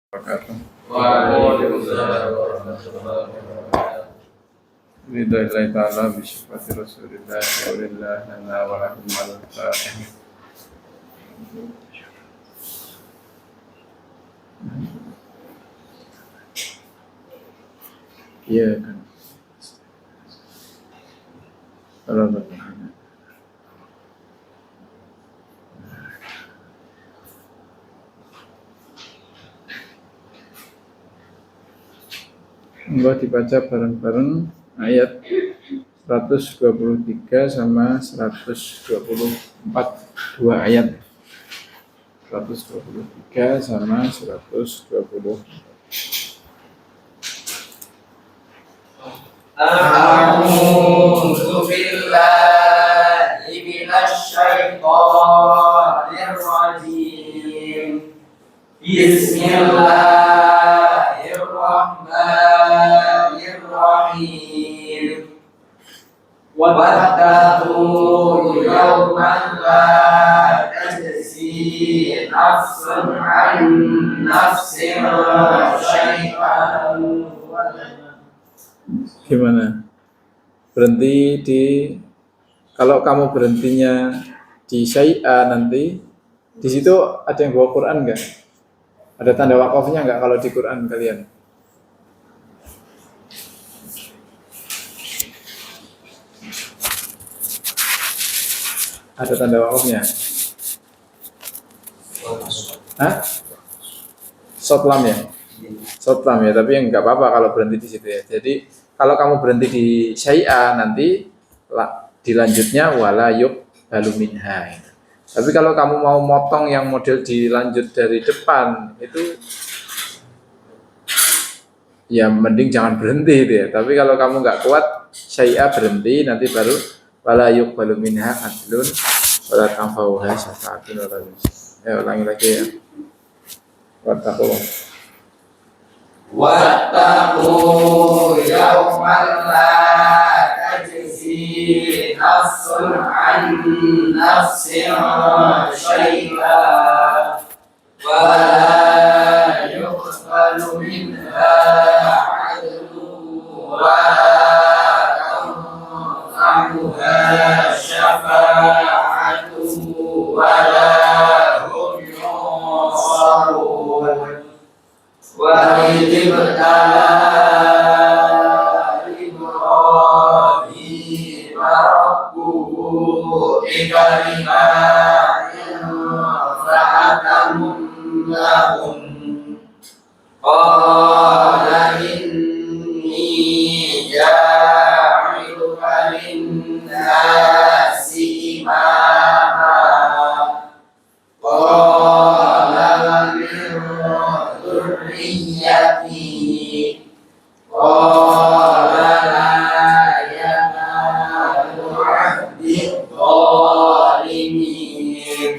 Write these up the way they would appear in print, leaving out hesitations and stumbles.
wabarakatuh. Waalaikumsalam warahmatullahi wabarakatuh. Billahi ta'ala bisyafati rasulillah wa lillahi lana wa lakum al-fatihah. Iya kan. Alhamdulillah. Enggak dibaca bareng-bareng ayat 123 sama 124, dua ayat. 123 sama 120. A'udzu billahi minasy syaithanir rajim. Bismillahirrahmanirrahim. Wattaqu yawman la tajzi nafsun an nafsin syai'an. Gimana? Berhenti kalau kamu berhentinya di syai'a nanti di situ ada yang bawa Quran nggak? Ada tanda wakafnya nggak kalau di Quran kalian? Ada tanda wakafnya? Hah? Sotlam ya? Sotlam ya, tapi nggak apa-apa kalau berhenti di situ ya. Jadi kalau kamu berhenti di syai'a nanti dilanjutnya wala yuk balu minha. Tapi kalau kamu mau motong yang model dilanjut dari depan itu ya mending jangan berhenti itu ya. Tapi kalau kamu nggak kuat syai'a berhenti nanti baru wala yuk balu minha adlun wala tanfa'uha syafa'atun wala yusuf. Ulangi lagi ya. Wattaqu Yawman la tajzi nafsun an nafsin syai'an wa la yuqbalu minha 'adlun wa la tanfa'uha syafa'atun wa la hum yunsarun. Wa idh ibtala Ibrahim rabbuhu bikalimatin fa'atammahun qala inni ja'iluka lin-nasi imama qala min dzurriyyati qala la yanalu 'abdi dhalimin.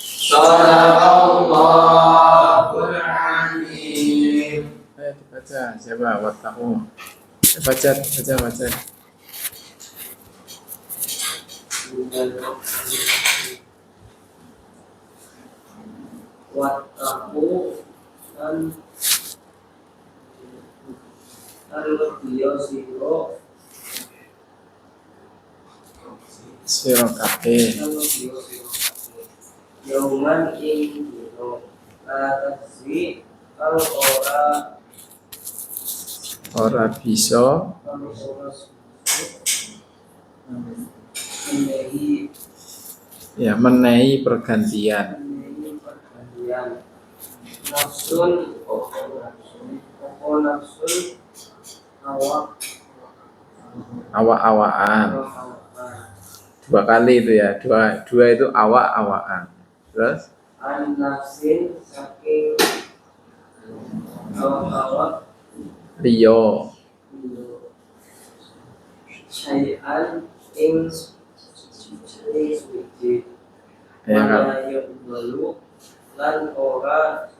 Shadaqallahul azim. Ayo dibaca, siapa? Wattaqu. Baca. Wattaqu dan Sira kabeh. Yauman ing dino tajzi Ora bisa menehi pergantian. Nafsun Awak-awakan. Dua kali itu ya. Dua itu awak-awakan. Terus an nafsin saking awak liyo syai'an ing suci ya kan? mana yudhalu lan ora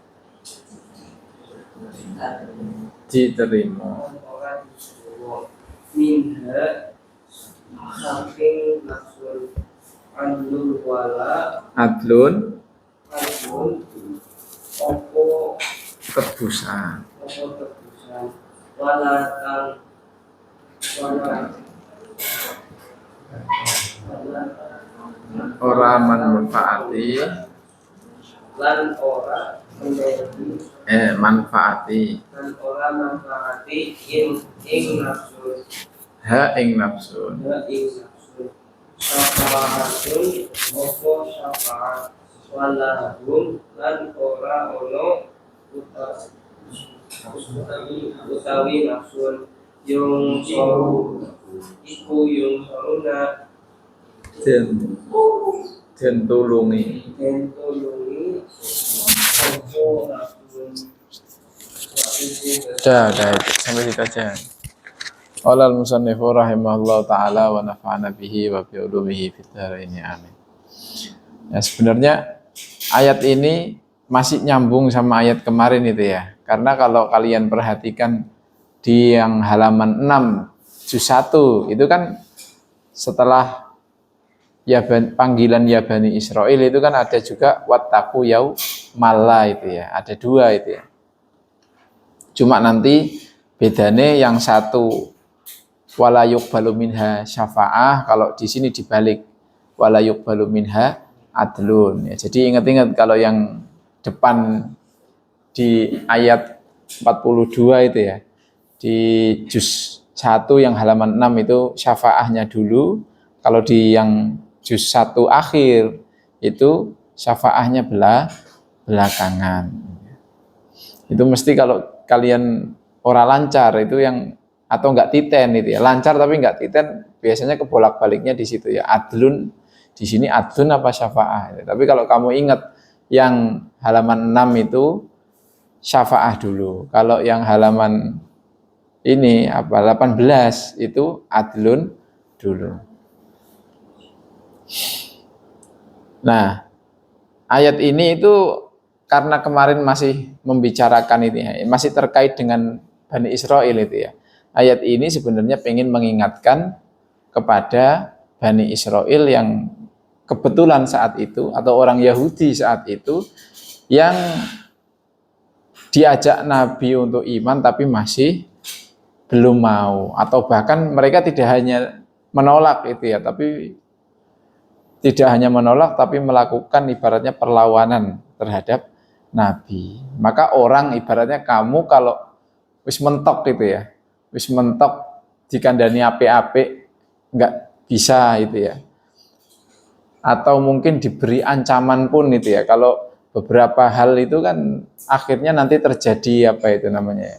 Diterima. minha saking nafsul anul wala Adlun anul opo tebusan. Wala wala Ora manfaati lan ora menjadi manfaati lan ora manfaati ing nafsu ha ing nafsun. Syafaatun opo syafaat walahum lan ora ono utawi nafsun yung iku yung saruna Den tulungi. dan tulungi opo nafsun Udah sampai situ aja. Qala al-musannifu rahimahullah ta'ala wa nafa'ana bihi wa bi ulumihi fid dharain amin. Ya sebenarnya ayat ini masih nyambung sama ayat kemarin itu ya. Karena kalau kalian perhatikan di yang halaman 6 juz 1 itu kan setelah panggilan ya Bani Israil itu kan ada juga wattaqu yaumalla itu ya. Ada dua itu ya. Cuma nanti bedanya yang satu wala yuqbalu minha syafa'ah, kalau di sini dibalik wala yuqbalu minha adlun ya. Jadi ingat-ingat kalau yang depan di ayat 42 itu ya, di juz 1 yang halaman 6 itu syafa'ahnya dulu, kalau di yang juz 1 akhir itu syafa'ahnya belakangan. Itu mesti kalau kalian ora lancar itu yang atau enggak titen itu ya. Lancar tapi enggak titen biasanya kebolak-baliknya di situ ya. Adlun di sini adlun apa syafa'ah. Tapi kalau kamu ingat yang halaman 6 itu syafa'ah dulu. Kalau yang halaman ini apa 18 itu adlun dulu. Nah, ayat ini itu karena kemarin masih membicarakan itu ya, masih terkait dengan Bani Israil itu ya. Ayat ini sebenarnya pengen mengingatkan kepada Bani Israil yang kebetulan saat itu atau orang Yahudi saat itu yang diajak Nabi untuk iman tapi masih belum mau, atau bahkan mereka tidak hanya menolak itu ya, tapi tidak hanya menolak tapi melakukan ibaratnya perlawanan terhadap Nabi. Maka orang ibaratnya kamu kalau wis mentok gitu ya, wis mentok dikandani ape-ape nggak bisa itu ya, atau mungkin diberi ancaman pun itu ya. Kalau beberapa hal itu kan akhirnya nanti terjadi apa itu namanya ya,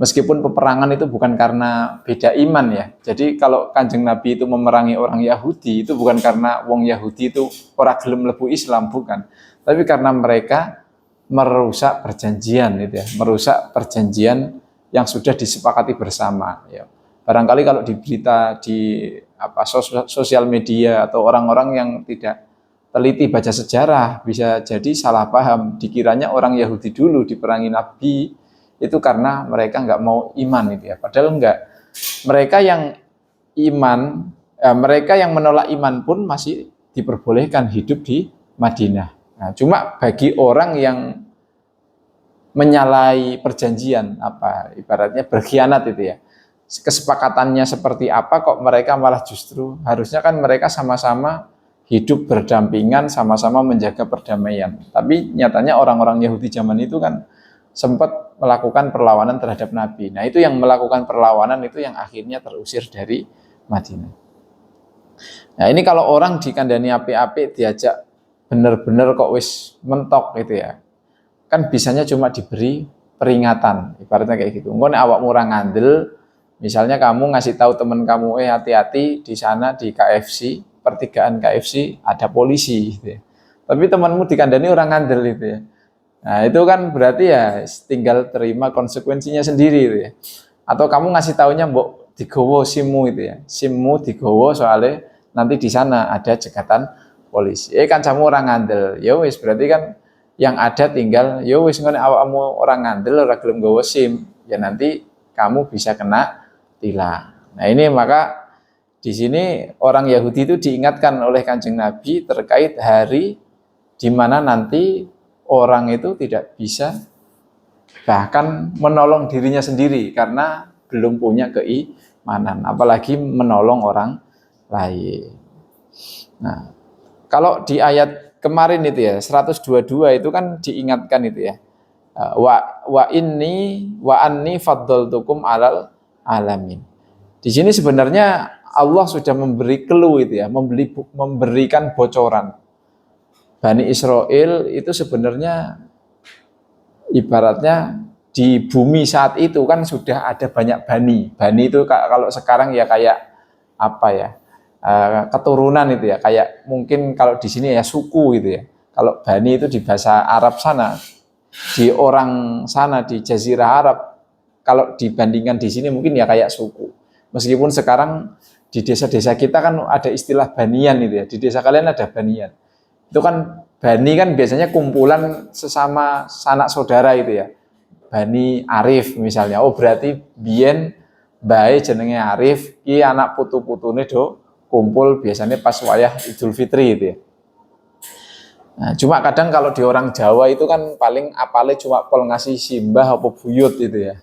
meskipun peperangan itu bukan karena beda iman ya. Jadi kalau Kanjeng Nabi itu memerangi orang Yahudi itu bukan karena wong Yahudi itu ora gelem mlebu Islam, bukan, tapi karena mereka merusak perjanjian itu ya, merusak perjanjian yang sudah disepakati bersama ya. Barangkali kalau di berita di sosial media atau orang-orang yang tidak teliti baca sejarah bisa jadi salah paham, dikiranya orang Yahudi dulu diperangi Nabi itu karena mereka nggak mau iman itu ya. Padahal enggak. Mereka yang iman, mereka yang menolak iman pun masih diperbolehkan hidup di Madinah. Nah, cuma bagi orang yang menyalahi perjanjian, ibaratnya berkhianat itu ya, kesepakatannya seperti apa kok mereka malah justru harusnya kan mereka sama-sama hidup berdampingan, sama-sama menjaga perdamaian. Tapi nyatanya orang-orang Yahudi zaman itu kan sempat melakukan perlawanan terhadap Nabi. Nah itu yang melakukan perlawanan itu yang akhirnya terusir dari Madinah. Nah ini kalau orang dikandani api-api diajak bener-bener kok wis mentok gitu ya, kan bisanya cuma diberi peringatan, ibaratnya kayak gitu. Engko nek awakmu ora ngandel, misalnya kamu ngasih tahu teman kamu, hati-hati di sana di KFC, pertigaan KFC ada polisi gitu ya. Tapi temanmu dikandani orang ngandel itu ya. Nah, itu kan berarti ya tinggal terima konsekuensinya sendiri gitu ya. Atau kamu ngasih taunya mbok digowo SIM-mu itu ya. SIM-mu digowo soalnya nanti di sana ada cekatan polisi. Kancamu orang ngandel. Ya wis berarti kan yang ada tinggal ya wis ngene awakmu orang ngandel ora gelem nggowo SIM, ya nanti kamu bisa kena tilang. Nah, ini maka di sini orang Yahudi itu diingatkan oleh Kanjeng Nabi terkait hari di mana nanti orang itu tidak bisa bahkan menolong dirinya sendiri karena belum punya keimanan, apalagi menolong orang lain. Nah, kalau di ayat kemarin itu ya 122 itu kan diingatkan itu ya. Wa anni faddaltukum alal alamin. Di sini sebenarnya Allah sudah memberi clue itu ya, memberikan bocoran. Bani Israel itu sebenarnya ibaratnya di bumi saat itu kan sudah ada banyak bani. Bani itu kalau sekarang ya kayak apa ya? Keturunan itu ya, kayak mungkin kalau di sini ya suku itu ya. Kalau bani itu di bahasa Arab sana, di orang sana di Jazirah Arab, kalau dibandingkan di sini mungkin ya kayak suku. Meskipun sekarang di desa-desa kita kan ada istilah banian itu ya. Di desa kalian ada banian. Itu kan bani kan biasanya kumpulan sesama sanak saudara itu ya. Bani Arif misalnya. Oh berarti biyen bae jenenge Arif, ki anak putu-putune do kumpul biasanya pas wayah Idul Fitri itu ya. Nah, cuma kadang kalau di orang Jawa itu kan paling apale cuma pol ngasih simbah apa buyut itu ya.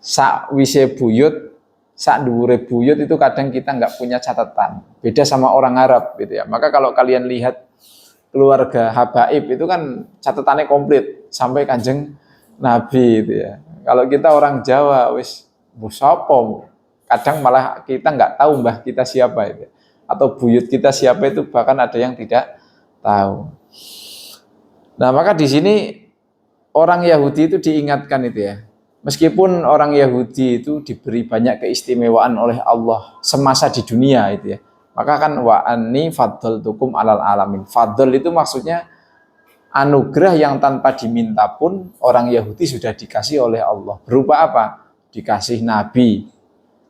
Sak wise buyut, sak dhuwure buyut itu kadang kita nggak punya catatan. Beda sama orang Arab gitu ya. Maka kalau kalian lihat keluarga Habaib itu kan catatannya komplit sampai Kanjeng Nabi itu ya. Kalau kita orang Jawa wis sapa, kadang malah kita nggak tahu mbah kita siapa itu. Atau buyut kita siapa itu bahkan ada yang tidak tahu. Nah, maka di sini orang Yahudi itu diingatkan itu ya. Meskipun orang Yahudi itu diberi banyak keistimewaan oleh Allah semasa di dunia itu ya. Maka kan wa anni faddaltukum alal alamin. Fadl itu maksudnya anugerah yang tanpa diminta pun orang Yahudi sudah dikasih oleh Allah. Berupa apa? Dikasih nabi.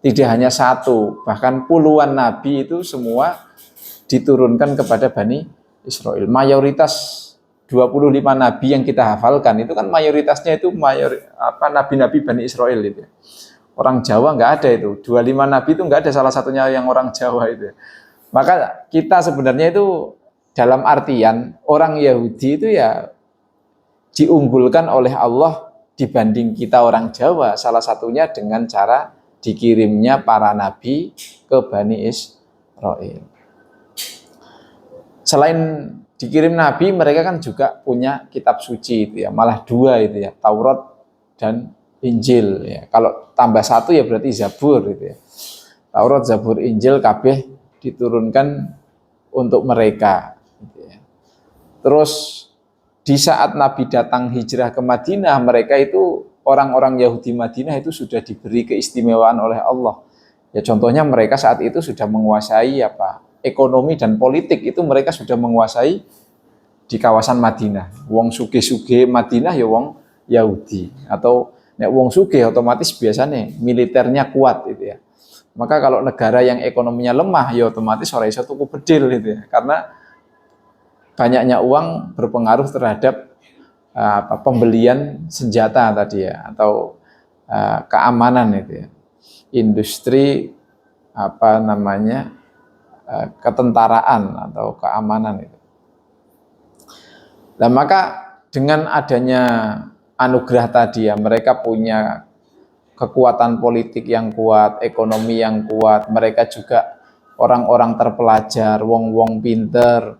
Tidak hanya satu, bahkan puluhan nabi itu semua diturunkan kepada Bani Israel. Mayoritas 25 nabi yang kita hafalkan itu kan mayoritasnya itu nabi-nabi Bani Israel itu. Orang Jawa nggak ada itu. 25 nabi itu nggak ada salah satunya yang orang Jawa itu. Maka kita sebenarnya itu dalam artian orang Yahudi itu ya diunggulkan oleh Allah dibanding kita orang Jawa. Salah satunya dengan cara dikirimnya para nabi ke Bani Israel. Selain dikirim nabi, mereka kan juga punya kitab suci itu ya, malah dua itu ya, Taurat dan Injil ya. Kalau tambah satu ya berarti Zabur gitu ya. Taurat, Zabur, Injil kabeh diturunkan untuk mereka gitu ya. Terus di saat Nabi datang hijrah ke Madinah, mereka itu orang-orang Yahudi Madinah itu sudah diberi keistimewaan oleh Allah. Ya contohnya mereka saat itu sudah menguasai ekonomi dan politik itu mereka sudah menguasai di kawasan Madinah. Wong sugih-sugih Madinah ya wong Yahudi, atau nek wong sugih otomatis biasanya militernya kuat gitu ya. Maka kalau negara yang ekonominya lemah ya otomatis ora iso tuku bedil gitu ya. Karena banyaknya uang berpengaruh terhadap pembelian senjata tadi ya, atau keamanan itu ya. Industri ketentaraan atau keamanan itu. Nah, maka dengan adanya anugerah tadi ya, mereka punya kekuatan politik yang kuat, ekonomi yang kuat, mereka juga orang-orang terpelajar, wong-wong pinter,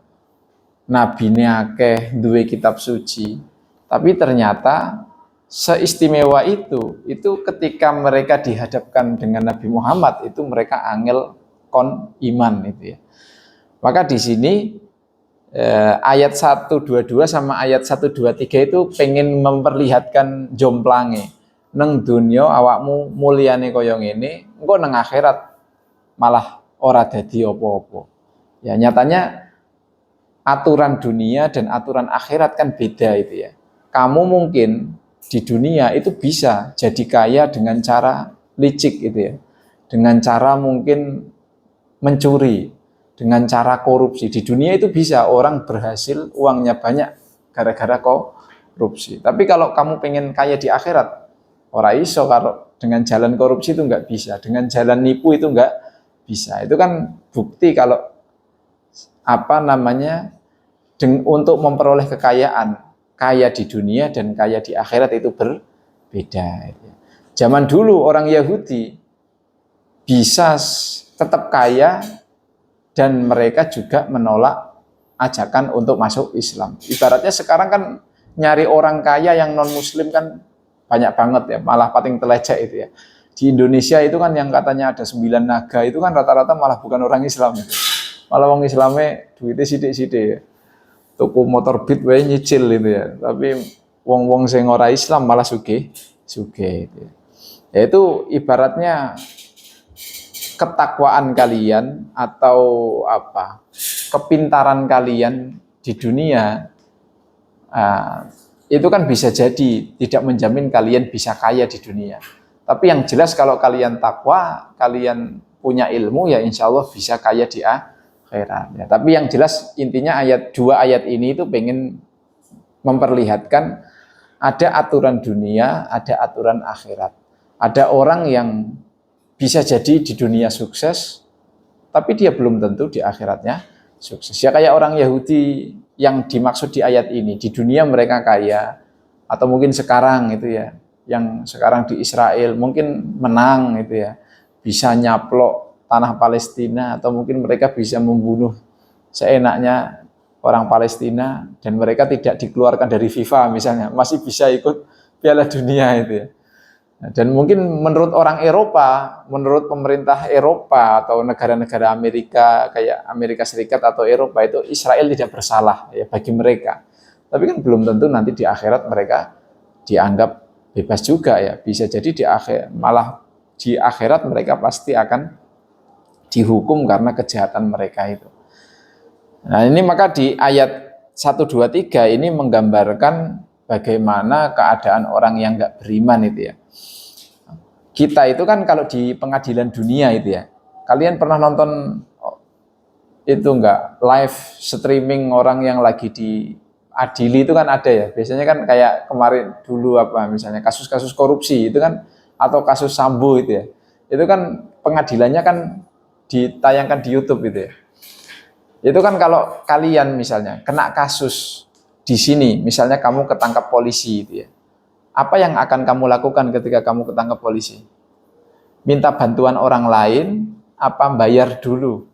nabine akeh, duwe kitab suci. Tapi ternyata seistimewa itu ketika mereka dihadapkan dengan Nabi Muhammad itu mereka angel kon iman itu ya. Maka di sini ayat 122 sama ayat 123 itu pengen memperlihatkan jomplange. Neng dunya awakmu mulyane kaya ngene, engko nang akhirat malah ora dadi apa-apa. Ya nyatanya aturan dunia dan aturan akhirat kan beda itu ya. Kamu mungkin di dunia itu bisa jadi kaya dengan cara licik gitu ya. Dengan cara mungkin mencuri, dengan cara korupsi. Di dunia itu bisa orang berhasil uangnya banyak gara-gara korupsi. Tapi kalau kamu pengen kaya di akhirat, ora iso kalau dengan jalan korupsi itu nggak bisa, dengan jalan nipu itu nggak bisa. Itu kan bukti kalau untuk memperoleh kekayaan, kaya di dunia dan kaya di akhirat itu beda. Zaman dulu orang Yahudi bisa tetap kaya dan mereka juga menolak ajakan untuk masuk Islam. Ibaratnya sekarang kan nyari orang kaya yang non Muslim kan banyak banget ya, malah paling telecek itu ya. Di Indonesia itu kan yang katanya ada 9 naga itu kan rata-rata malah bukan orang Islam itu. Malah orang Islamnya duitnya sidik-sidik ya. Tuku motor Beat wae nyicil itu ya. Tapi wong-wong sing ora Islam malah sugih itu ya. Yaitu ibaratnya ketakwaan kalian atau apa kepintaran kalian di dunia itu kan bisa jadi tidak menjamin kalian bisa kaya di dunia. Tapi yang jelas kalau kalian takwa, kalian punya ilmu ya insya Allah bisa kaya di akhirat. Ya, tapi yang jelas intinya dua ayat ini itu pengen memperlihatkan ada aturan dunia, ada aturan akhirat. Ada orang yang bisa jadi di dunia sukses, tapi dia belum tentu di akhiratnya sukses. Ya kayak orang Yahudi yang dimaksud di ayat ini, di dunia mereka kaya, atau mungkin sekarang itu ya, yang sekarang di Israel mungkin menang itu ya, bisa nyaplok tanah Palestina, atau mungkin mereka bisa membunuh seenaknya orang Palestina, dan mereka tidak dikeluarkan dari FIFA misalnya, masih bisa ikut Piala Dunia itu ya. Dan mungkin menurut orang Eropa, menurut pemerintah Eropa atau negara-negara Amerika kayak Amerika Serikat atau Eropa itu Israel tidak bersalah ya bagi mereka. Tapi kan belum tentu nanti di akhirat mereka dianggap bebas juga ya. Bisa jadi malah di akhirat mereka pasti akan dihukum karena kejahatan mereka itu. Nah, ini maka di ayat 1 2 3 ini menggambarkan bagaimana keadaan orang yang enggak beriman itu ya. Kita itu kan kalau di pengadilan dunia itu ya, kalian pernah nonton itu enggak live streaming orang yang lagi diadili itu kan ada ya, biasanya kan kayak kemarin dulu apa misalnya kasus-kasus korupsi itu kan, atau kasus Sambo itu ya, itu kan pengadilannya kan ditayangkan di YouTube gitu ya. Itu kan kalau kalian misalnya kena kasus di sini, misalnya kamu ketangkap polisi itu ya, apa yang akan kamu lakukan ketika kamu ketangkap polisi? Minta bantuan orang lain, apa bayar dulu?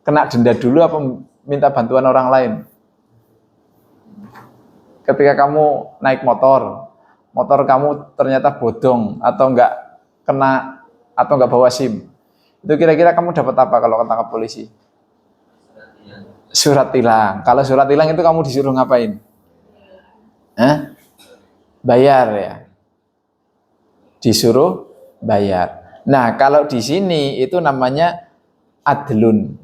Kena denda dulu, apa minta bantuan orang lain? Ketika kamu naik motor kamu ternyata bodong, atau enggak kena, atau enggak bawa SIM, itu kira-kira kamu dapat apa kalau ketangkap polisi? Surat tilang. Kalau surat tilang itu kamu disuruh ngapain? Bayar ya, disuruh bayar. Nah kalau di sini itu namanya adlun.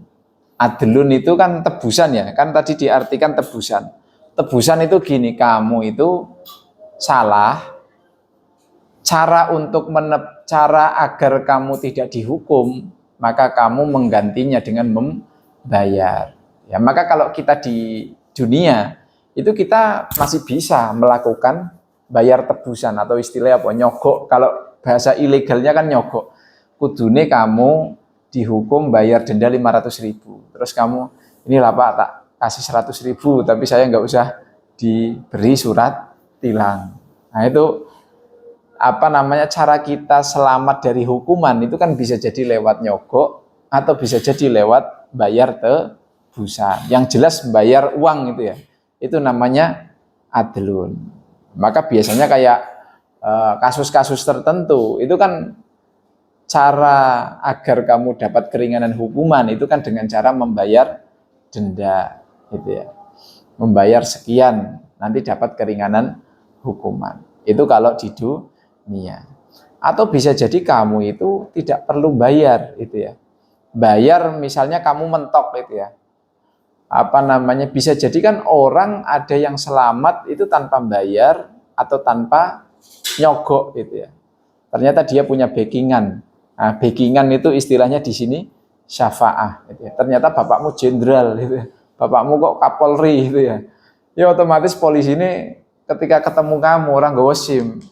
Adlun itu kan tebusan ya, kan tadi diartikan tebusan. Tebusan itu gini, kamu itu salah, cara agar kamu tidak dihukum, maka kamu menggantinya dengan membayar. Ya maka kalau kita di dunia itu kita masih bisa melakukan bayar tebusan atau istilahnya apa, nyogok. Kalau bahasa ilegalnya kan nyogok. Kudune kamu dihukum bayar denda 500.000. Terus kamu, inilah Pak tak kasih 100.000, tapi saya nggak usah diberi surat tilang. Nah itu apa namanya, cara kita selamat dari hukuman itu kan bisa jadi lewat nyogok atau bisa jadi lewat bayar tebusan. Yang jelas bayar uang itu ya, itu namanya adlun. Maka biasanya kayak kasus-kasus tertentu itu kan cara agar kamu dapat keringanan hukuman itu kan dengan cara membayar denda gitu ya. Membayar sekian nanti dapat keringanan hukuman. Itu kalau di dunia. Atau bisa jadi kamu itu tidak perlu bayar itu ya. Bayar misalnya kamu mentok itu ya. Apa namanya, bisa jadi kan orang ada yang selamat itu tanpa bayar atau tanpa nyogok gitu ya. Ternyata dia punya backingan. Nah, backingan itu istilahnya di sini syafaah gitu ya. Ternyata bapakmu jenderal gitu ya. Bapakmu kok Kapolri gitu ya. Ya otomatis polisi ini ketika ketemu kamu orang nggawa SIM,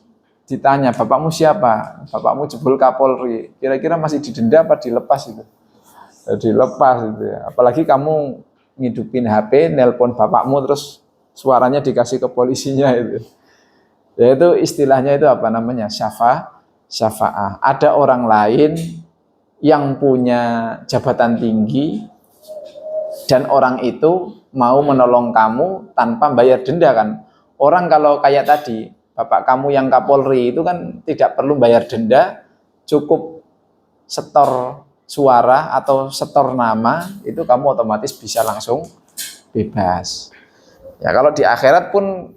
ditanya bapakmu siapa? Bapakmu jebul Kapolri. Kira-kira masih didenda apa dilepas itu? Dilepas gitu ya. Apalagi kamu ngidupin HP, nelpon bapakmu terus suaranya dikasih ke polisinya itu. Yaitu istilahnya itu apa namanya? Syafa'ah. Ada orang lain yang punya jabatan tinggi dan orang itu mau menolong kamu tanpa bayar denda kan. Orang kalau kayak tadi, bapak kamu yang Kapolri itu kan tidak perlu bayar denda, cukup setor suara atau setor nama, itu kamu otomatis bisa langsung bebas. Ya kalau di akhirat pun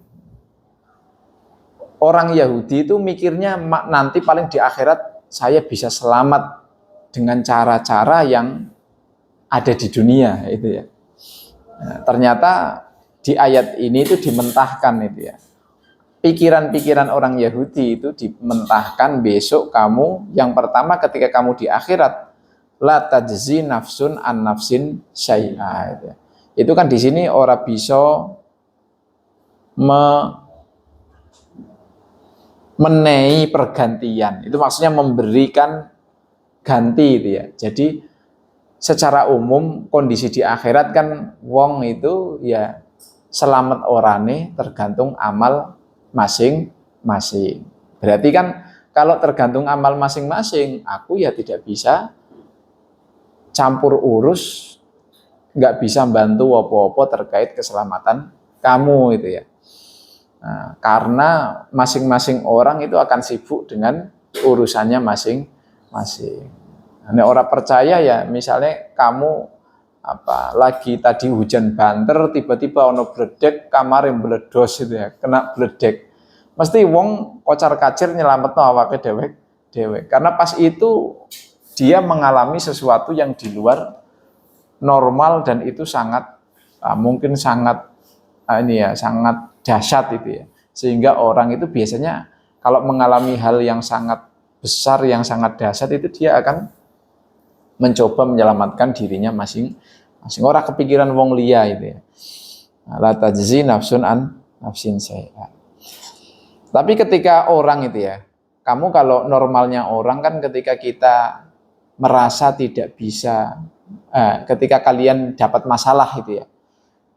orang Yahudi itu mikirnya nanti paling di akhirat saya bisa selamat dengan cara-cara yang ada di dunia itu ya. Nah, ternyata di ayat ini itu dimentahkan itu ya. Pikiran-pikiran orang Yahudi itu dimentahkan besok kamu yang pertama ketika kamu di akhirat la tajzi nafsun an nafsin syai'a itu ya. Itu kan di sini ora bisa menei pergantian. Itu maksudnya memberikan ganti itu ya. Jadi secara umum kondisi di akhirat kan wong itu ya selamat orane tergantung amal masing-masing. Berarti kan kalau tergantung amal masing-masing, aku ya tidak bisa campur urus, nggak bisa bantu apa-apa terkait keselamatan kamu itu ya. Nah, karena masing-masing orang itu akan sibuk dengan urusannya masing-masing. Nah, orang percaya ya, misalnya kamu lagi tadi hujan banter, tiba-tiba ono bledek, kamar yang meledos itu ya, kena bledek. Mesti wong kocar-kacir nyelametno awake dewek. Karena pas itu dia mengalami sesuatu yang di luar normal dan itu sangat mungkin sangat sangat dahsyat itu ya. Sehingga orang itu biasanya kalau mengalami hal yang sangat besar, yang sangat dahsyat itu dia akan mencoba menyelamatkan dirinya masing-masing. Orang kepikiran wong liya itu ya. La tajzi nafsun an nafsin syai'a. Tapi ketika orang itu ya, kamu kalau normalnya orang kan ketika kita merasa tidak bisa, ketika kalian dapat masalah itu ya,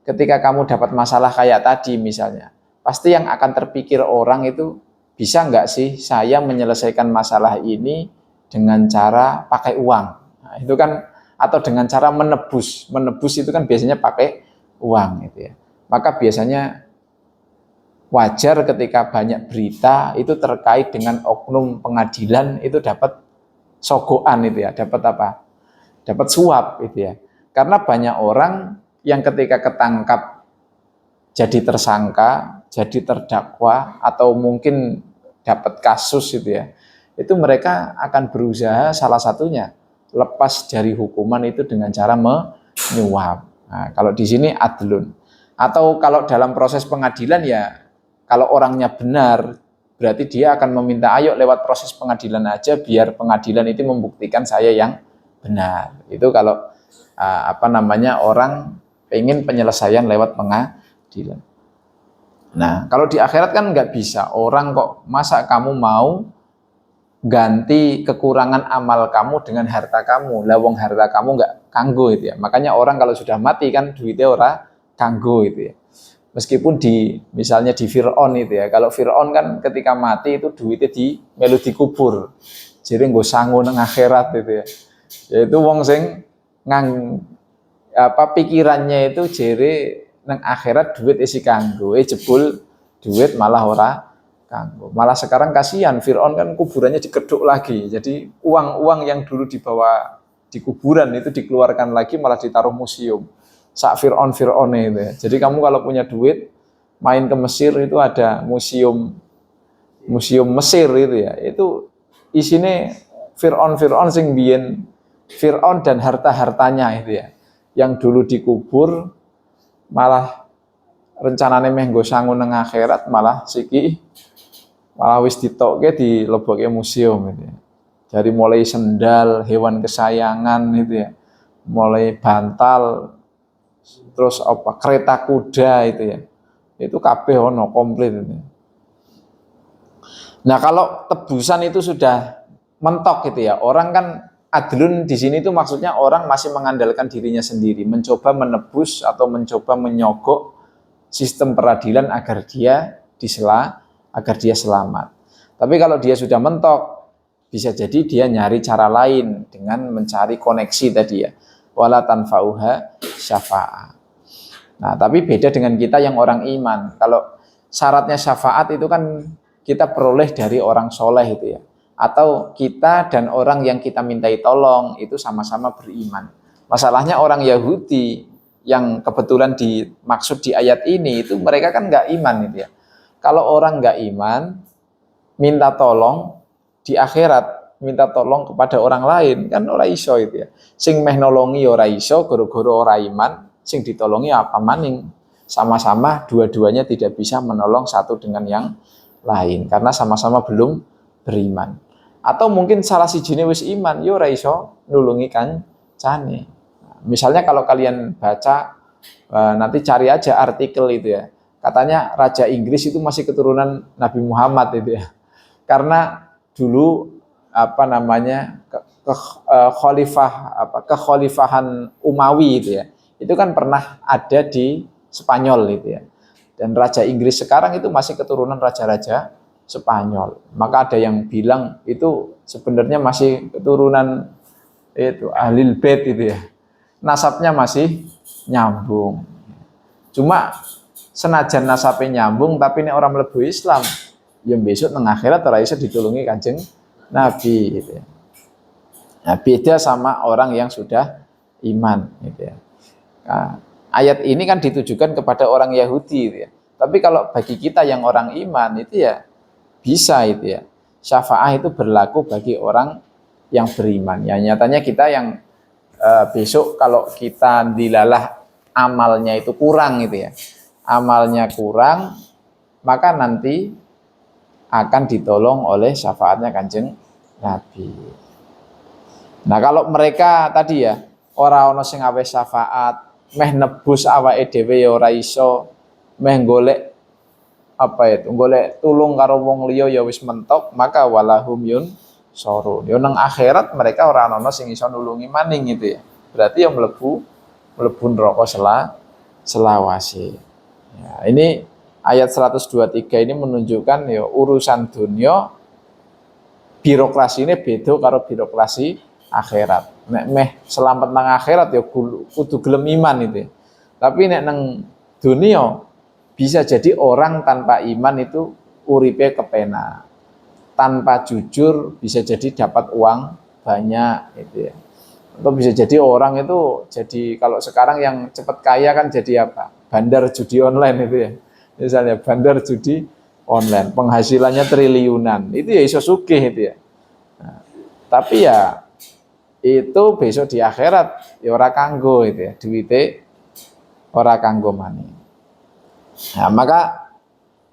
ketika kamu dapat masalah kayak tadi misalnya, pasti yang akan terpikir orang itu, bisa nggak sih saya menyelesaikan masalah ini dengan cara pakai uang? Nah, itu kan, atau dengan cara menebus itu kan biasanya pakai uang gitu ya. Maka biasanya wajar ketika banyak berita itu terkait dengan oknum pengadilan itu dapat sogokan itu ya, dapat apa? Dapat suap itu ya. Karena banyak orang yang ketika ketangkap jadi tersangka, jadi terdakwa atau mungkin dapat kasus itu ya. Itu mereka akan berusaha salah satunya lepas dari hukuman itu dengan cara menyuap. Nah, kalau di sini adlun. Atau kalau dalam proses pengadilan ya, kalau orangnya benar, berarti dia akan meminta ayo lewat proses pengadilan aja biar pengadilan itu membuktikan saya yang benar. Itu kalau orang pengen penyelesaian lewat pengadilan. Nah, kalau di akhirat kan nggak bisa. Orang kok masa kamu mau ganti kekurangan amal kamu dengan harta kamu. Lah wong harta kamu nggak kanggo itu ya. Makanya orang kalau sudah mati kan duitnya ora kanggo itu ya. Meskipun misalnya di Fir'aun itu ya. Kalau Fir'aun kan ketika mati itu duitnya melu dikubur. Jadi nggo sangu nang akhirat itu ya. Yaitu wong sing pikirannya itu jere nang akhirat duit isi kanggo, jebul duit malah ora kanggo. Malah sekarang kasihan Fir'aun kan kuburannya dikeduk lagi. Jadi uang-uang yang dulu dibawa di kuburan itu dikeluarkan lagi malah ditaruh museum. Sak Fir'aun itu ya. Jadi kamu kalau punya duit main ke Mesir itu ada museum Mesir itu ya. Itu isinya Fir'aun sing biyen Fir'aun dan harta-hartanya itu ya. Yang dulu dikubur malah rencanane meh nggo sangu nang akhirat malah wis ditokke dilebokke museum gitu ya. Dari mulai sendal hewan kesayangan itu ya. Mulai bantal terus kereta kuda itu ya. Itu kabeh ono komplit itu. Nah, kalau tebusan itu sudah mentok gitu ya. Orang kan adlun di sini itu maksudnya orang masih mengandalkan dirinya sendiri, mencoba menebus atau mencoba menyogok sistem peradilan agar dia agar dia selamat. Tapi kalau dia sudah mentok, bisa jadi dia nyari cara lain dengan mencari koneksi tadi ya. Wala tanfa'uha syafa'ah. Nah, tapi beda dengan kita yang orang iman. Kalau syaratnya syafaat itu kan kita peroleh dari orang soleh itu ya. Atau kita dan orang yang kita mintai tolong itu sama-sama beriman. Masalahnya orang Yahudi yang kebetulan dimaksud di ayat ini itu mereka kan nggak iman gitu ya. Kalau orang nggak iman, minta tolong di akhirat, minta tolong kepada orang lain kan ora iso itu ya. Sing meh nolongi ora iso, gara-gara ora iman, sing ditolongi apa maning. Sama-sama dua-duanya tidak bisa menolong satu dengan yang lain karena sama-sama belum beriman. Atau mungkin salah sijine wis iman, yo ora iso nulungi kancane. Misalnya kalau kalian baca nanti cari aja artikel itu ya. Katanya Raja Inggris itu masih keturunan Nabi Muhammad itu ya. Karena dulu apa namanya kekhalifahan Umawi itu ya. Itu kan pernah ada di Spanyol itu ya. Dan Raja Inggris sekarang itu masih keturunan raja-raja Spanyol. Maka ada yang bilang itu sebenarnya masih keturunan itu Ahlul Bait itu ya. Nasabnya masih nyambung. Cuma senajan nasabnya nyambung tapi ini orang mlebu Islam, yang besok nang akhirat ora iso ditulungi Kanjeng Nabi gitu ya. Nah, beda sama orang yang sudah iman gitu ya. Nah, ayat ini kan ditujukan kepada orang Yahudi gitu ya. Tapi kalau bagi kita yang orang iman itu ya bisa itu ya. Syafaat itu berlaku bagi orang yang beriman. Ya nyatanya kita yang besok kalau kita dilalah amalnya itu kurang gitu ya. Amalnya kurang, maka nanti akan ditolong oleh syafaatnya Kanjeng Nabi. Nah, kalau mereka tadi ya ora ono sing awe syafaat, meh nebus awake dhewe ya ora iso, meh golek apa itu? Golek tulung karo wong liya ya wis mentok, maka walahum yun sorun. Yo nang akhirat mereka ora ono sing iso nulungi maning gitu ya. Berarti yang mlebu neraka selawase. Ya, ini ayat 123 ini menunjukkan ya urusan dunia birokrasi ini beda karo birokrasi akhirat. Nek meh selamat nang akhirat ya kudu gelem iman itu. Tapi nek nang dunia bisa jadi orang tanpa iman itu uripe kepena. Tanpa jujur bisa jadi dapat uang banyak gitu ya. Atau bisa jadi orang itu jadi kalau sekarang yang cepat kaya kan jadi apa? Bandar judi online itu ya. Misalnya bandar judi online, penghasilannya triliunan. Itu ya iso sugih itu ya. Nah, tapi ya itu besok di akhirat ya ora kanggo itu ya. Duite ora kanggo maning. Nah, maka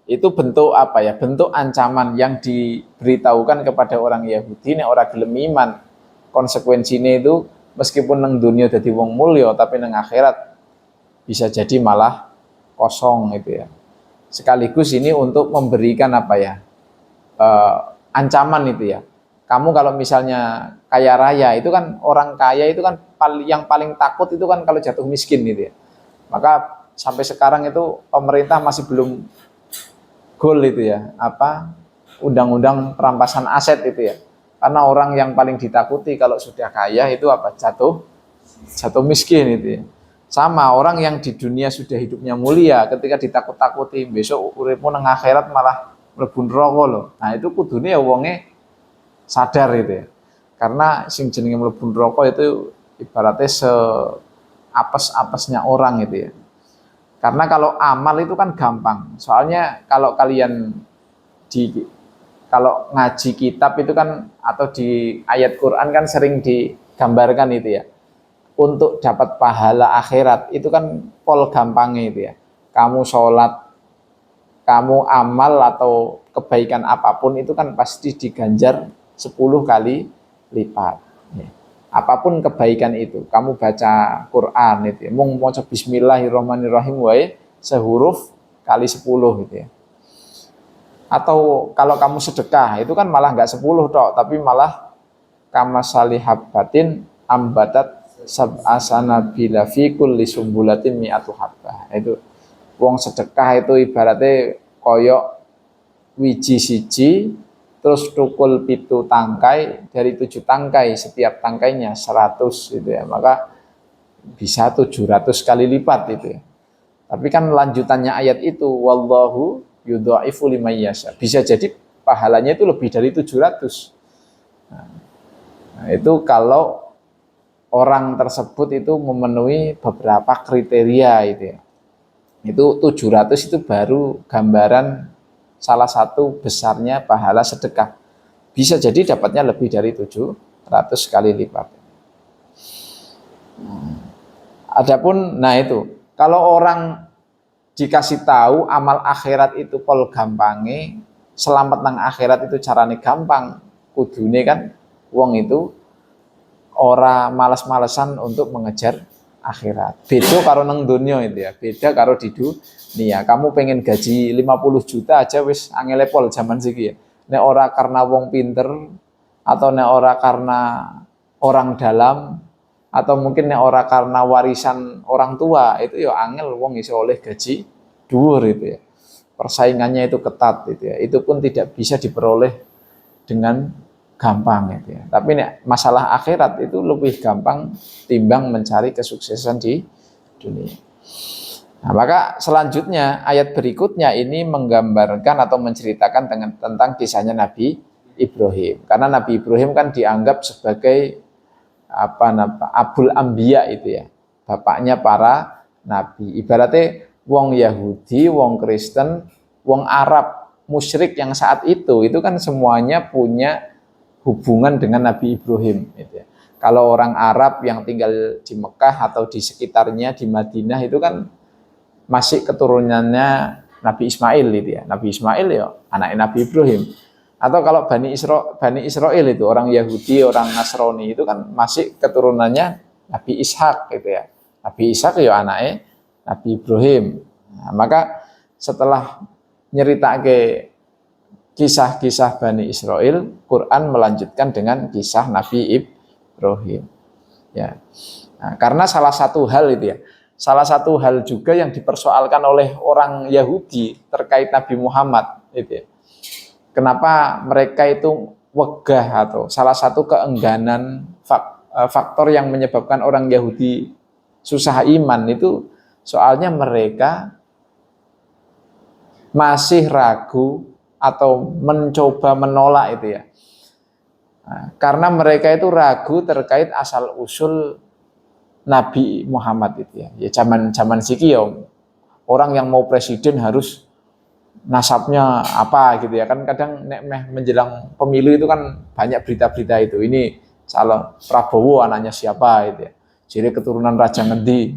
itu bentuk apa ya? Bentuk ancaman yang diberitahukan kepada orang Yahudi nek ora gelem iman. Konsekuensinya itu meskipun nang dunia dadi wong mulya tapi nang akhirat bisa jadi malah kosong itu ya. Sekaligus ini untuk memberikan apa ya? Ancaman itu ya. Kamu kalau misalnya kaya raya itu kan orang kaya itu kan yang paling takut itu kan kalau jatuh miskin gitu ya. Maka sampai sekarang itu pemerintah masih belum goal itu ya, apa undang-undang perampasan aset itu ya. Karena orang yang paling ditakuti kalau sudah kaya itu apa? Jatuh miskin itu ya. Sama orang yang di dunia sudah hidupnya mulia ketika ditakut-takuti besok uripmu nang akhirat malah mlebu neraka lho. Nah, itu kudune ya wonge sadar itu ya. Karena sing jenenge mlebu neraka itu ibaratnya seapes-apesnya orang itu ya. Karena kalau amal itu kan gampang. Soalnya kalau kalian kalau ngaji kitab itu kan atau di ayat Quran kan sering digambarkan itu ya. Untuk dapat pahala akhirat itu kan pol gampangnya itu ya. Kamu sholat, kamu amal atau kebaikan apapun itu kan pasti diganjar 10 kali lipat. Apapun kebaikan itu, kamu baca Quran itu ya. Mung maca bismillahirrahmanirrahim wae sehuruf kali 10 gitu ya. Atau kalau kamu sedekah itu kan malah nggak 10 tok, tapi malah kamasali habbatin ambatat sab'asanabila fi kulli sumbulatin mi'atu habbah. Itu wong sedekah itu ibaratnya koyok wiji siji, terus tukul pitu tangkai, dari 7 tangkai, setiap tangkainya 100 gitu ya, maka bisa 700 kali lipat itu ya. Tapi kan lanjutannya ayat itu, wallahu yudha'ifu liman yasha. Bisa jadi pahalanya itu lebih dari 700. Nah, itu kalau orang tersebut itu memenuhi beberapa kriteria itu ya. Itu 700 itu baru gambaran salah satu besarnya pahala sedekah. Bisa jadi dapatnya lebih dari 700 kali lipat. Adapun, nah itu, kalau orang dikasih tahu amal akhirat itu pol gampange, selamat nang akhirat itu carane gampang, kudune kan wong itu ora males-malesan untuk mengejar akhirat. Beda karo nang dunia itu ya, beda karo di dunia. Kamu pengen gaji 50 juta aja wis angele pol zaman siki ya. Nek ora karena wong pinter, atau nek ora karena orang dalam, atau mungkin nek ora karena warisan orang tua, itu ya angel wong iso oleh gaji dhuwur itu ya. Persaingannya itu ketat itu ya. Itu pun tidak bisa diperoleh dengan gampang itu ya. Tapi nek masalah akhirat itu lebih gampang timbang mencari kesuksesan di dunia. Nah, maka selanjutnya ayat berikutnya ini menggambarkan atau menceritakan tentang kisahnya Nabi Ibrahim. Karena Nabi Ibrahim kan dianggap sebagai Abul Ambiya itu ya, bapaknya para nabi. Ibaratnya wong Yahudi, wong Kristen, wong Arab, musyrik yang saat itu kan semuanya punya hubungan dengan Nabi Ibrahim gitu ya. Kalau orang Arab yang tinggal di Mekah atau di sekitarnya di Madinah itu kan masih keturunannya Nabi Ismail gitu ya. Nabi Ismail ya anaknya Nabi Ibrahim. Atau kalau Bani Israel itu orang Yahudi, orang Nasrani itu kan masih keturunannya Nabi Ishak gitu ya. Nabi Ishak ya anaknya Nabi Ibrahim. Nah, maka setelah nyeritakake kisah-kisah Bani Israel, Quran melanjutkan dengan kisah Nabi Ibrahim. Ya. Nah, karena salah satu hal itu ya, salah satu hal juga yang dipersoalkan oleh orang Yahudi terkait Nabi Muhammad itu ya. Kenapa mereka itu wegah, atau salah satu keengganan faktor yang menyebabkan orang Yahudi susah iman itu soalnya mereka masih ragu atau mencoba menolak itu ya. Nah, karena mereka itu ragu terkait asal usul Nabi Muhammad itu ya. Ya zaman siki ya, orang yang mau presiden harus nasabnya apa gitu ya, kan kadang nek menjelang pemilu itu kan banyak berita-berita itu, ini calon Prabowo anaknya siapa itu ya, jadi keturunan raja ngendi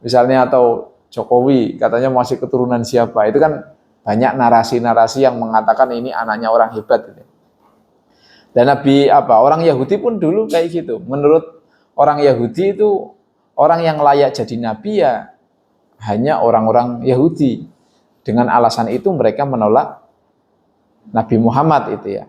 misalnya, atau Jokowi katanya masih keturunan siapa, itu kan banyak narasi-narasi yang mengatakan ini anaknya orang hebat gitu. Dan orang Yahudi pun dulu kayak gitu, menurut orang Yahudi itu orang yang layak jadi nabi ya hanya orang-orang Yahudi. Dengan alasan itu mereka menolak Nabi Muhammad itu ya.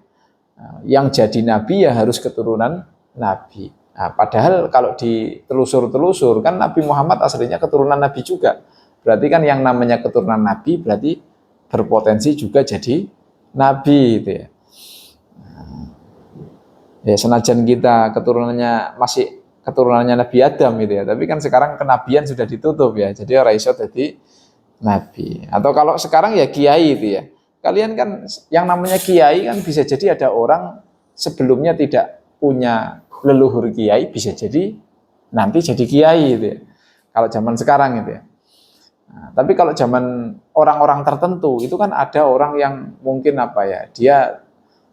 Yang jadi nabi ya harus keturunan nabi. Nah, padahal kalau ditelusur-telusur kan Nabi Muhammad aslinya keturunan nabi juga. Berarti kan yang namanya keturunan nabi berarti berpotensi juga jadi nabi itu ya. Ya senajan kita masih keturunannya Nabi Adam gitu ya. Tapi kan sekarang kenabian sudah ditutup ya. Jadi ora iso dadi nabi. Atau kalau sekarang ya kiai itu ya. Kalian kan yang namanya kiai kan bisa jadi ada orang sebelumnya tidak punya leluhur kiai, bisa jadi nanti jadi kiai itu ya. Kalau zaman sekarang itu ya. Nah, tapi kalau zaman orang-orang tertentu itu kan ada orang yang mungkin dia